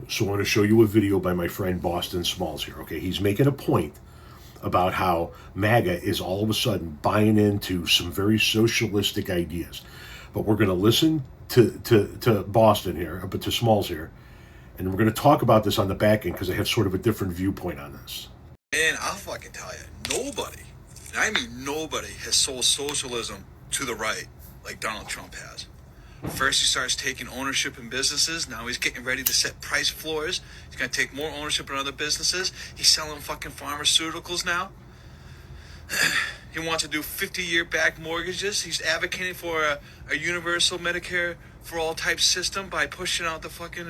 So I want to show you a video by my friend Boston Smalls here. Okay, he's making a point about how MAGA is all of a sudden buying into some very socialistic ideas. But we're going to listen to Boston here, but to Smalls here, and we're going to talk about this on the back end because I have sort of a different viewpoint on this. And I'll fucking tell you, nobody, and I mean nobody, has sold socialism to the right like Donald Trump has. First, he starts taking ownership in businesses. Now he's getting ready to set price floors. He's going to take more ownership in other businesses. He's selling fucking pharmaceuticals now. He wants to do 50-year back mortgages. He's advocating for a universal Medicare for all type system by pushing out the fucking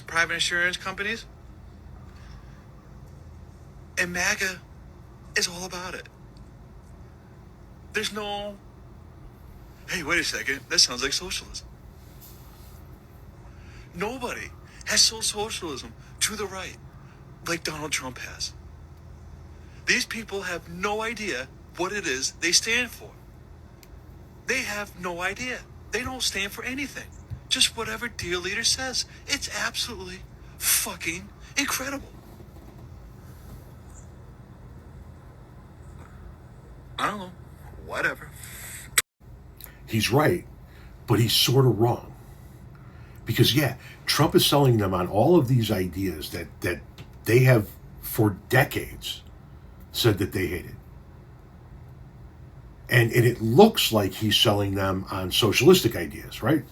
private insurance companies. And MAGA is all about it. There's no, hey, wait a second, that sounds like socialism. Nobody has sold socialism to the right like Donald Trump has. These people have no idea what it is they stand for. They have no idea. They don't stand for anything. Just whatever dear leader says. It's absolutely fucking incredible. I don't know. Whatever. He's right, but he's sort of wrong. Because, yeah, Trump is selling them on all of these ideas that they have for decades said that they hated. And it looks like he's selling them on socialistic ideas, right?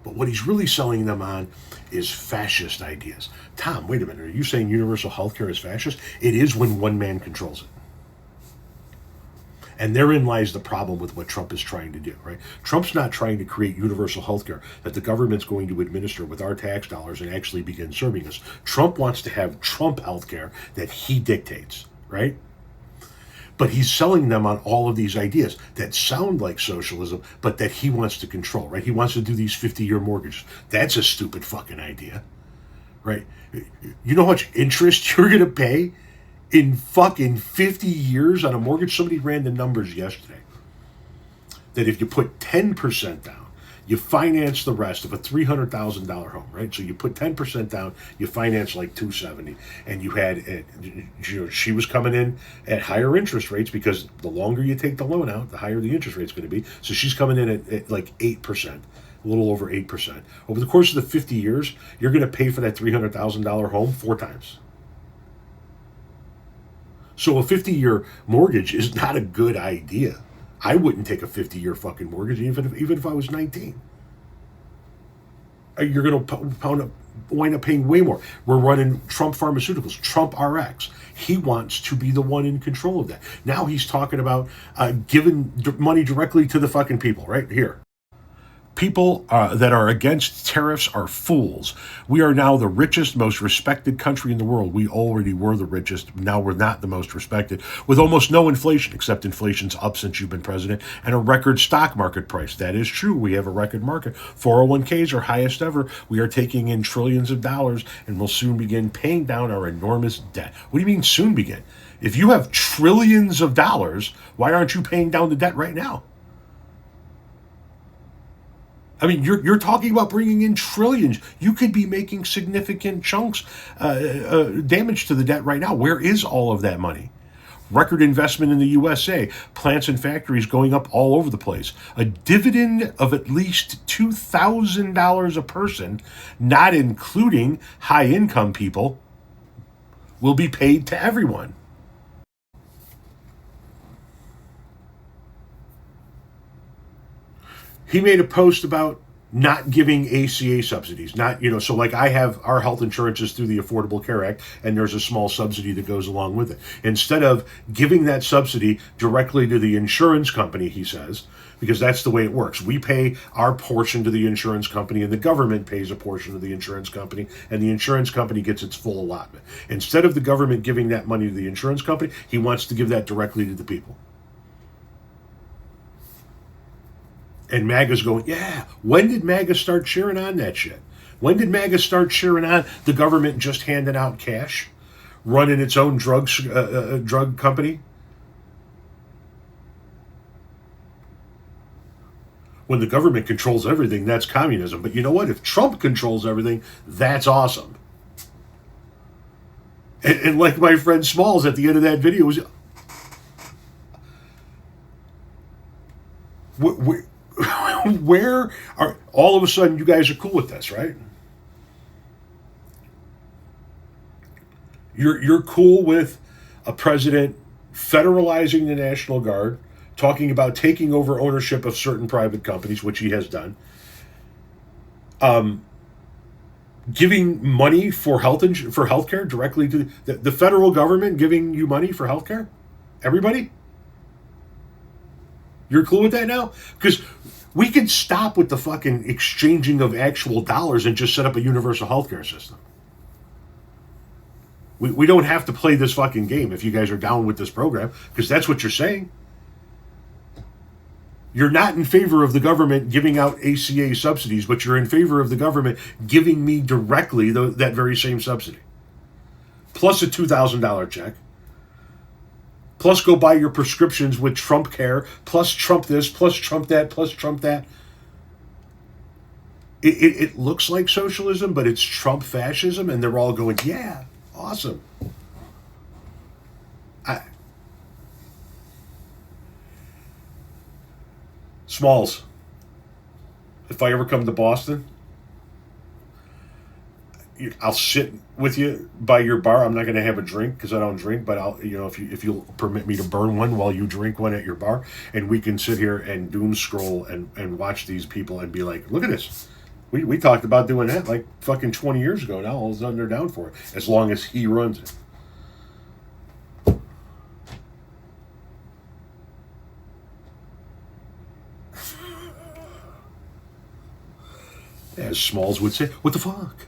But what he's really selling them on is fascist ideas. Tom, wait a minute. Are you saying universal health care is fascist? It is when one man controls it. And therein lies the problem with what Trump is trying to do, right? Trump's not trying to create universal health care that the government's going to administer with our tax dollars and actually begin serving us. Trump wants to have Trump health care that he dictates, right? But he's selling them on all of these ideas that sound like socialism, but that he wants to control, right? He wants to do these 50-year mortgages. That's a stupid fucking idea, right? You know how much interest you're going to pay in fucking 50 years on a mortgage? Somebody ran the numbers yesterday that if you put 10% down, you finance the rest of a $300,000 home, right? So you put 10% down, you finance like $270, and you had, she was coming in at higher interest rates because the longer you take the loan out, the higher the interest rate's going to be. So she's coming in at like 8%, a little over 8%. Over the course of the 50 years, you're going to pay for that $300,000 home 4 times. So a 50-year mortgage is not a good idea. I wouldn't take a 50-year fucking mortgage even if I was 19. You're going to wind up paying way more. We're running Trump Pharmaceuticals, Trump RX. He wants to be the one in control of that. Now he's talking about giving money directly to the fucking people, right here. People that are against tariffs are fools. We are now the richest, most respected country in the world. We already were the richest. Now we're not the most respected, with almost no inflation, except inflation's up since you've been president, and a record stock market price. That is true. We have a record market. 401ks are highest ever. We are taking in trillions of dollars, and will soon begin paying down our enormous debt. What do you mean soon begin? If you have trillions of dollars, why aren't you paying down the debt right now? I mean, you're talking about bringing in trillions. You could be making significant chunks damage to the debt right now. Where is all of that money? Record investment in the USA, plants and factories going up all over the place. A dividend of at least $2,000 a person, not including high-income people, will be paid to everyone. He made a post about not giving ACA subsidies, so like I have our health insurances through the Affordable Care Act, and there's a small subsidy that goes along with it. Instead of giving that subsidy directly to the insurance company, he says, because that's the way it works. We pay our portion to the insurance company, and the government pays a portion to the insurance company, and the insurance company gets its full allotment. Instead of the government giving that money to the insurance company, he wants to give that directly to the people. And MAGA's going, yeah, when did MAGA start cheering on that shit? When did MAGA start cheering on the government just handing out cash, running its own drug company? When the government controls everything, that's communism. But you know what? If Trump controls everything, that's awesome. And like my friend Smalls at the end of that video was, where are all of a sudden you guys are cool with this, right? You're cool with a president federalizing the National Guard, talking about taking over ownership of certain private companies, which he has done, giving money for healthcare directly to the federal government, giving you money for healthcare. Everybody, you're cool with that now? Because we can stop with the fucking exchanging of actual dollars and just set up a universal healthcare system. We don't have to play this fucking game if you guys are down with this program, because that's what you're saying. You're not in favor of the government giving out ACA subsidies, but you're in favor of the government giving me directly that very same subsidy. Plus a $2,000 check. Plus go buy your prescriptions with Trump Care. Plus Trump this, plus Trump that, plus Trump that. It looks like socialism, but it's Trump fascism, and they're all going, yeah, awesome. Smalls, if I ever come to Boston, I'll sit with you by your bar. I'm not going to have a drink because I don't drink, but I'll, if you'll permit me to burn one while you drink one at your bar, and we can sit here and doom scroll and watch these people and be like, look at this. We talked about doing that like fucking 20 years ago. Now all of a sudden they're down for it, as long as he runs it. As Smalls would say, what the fuck?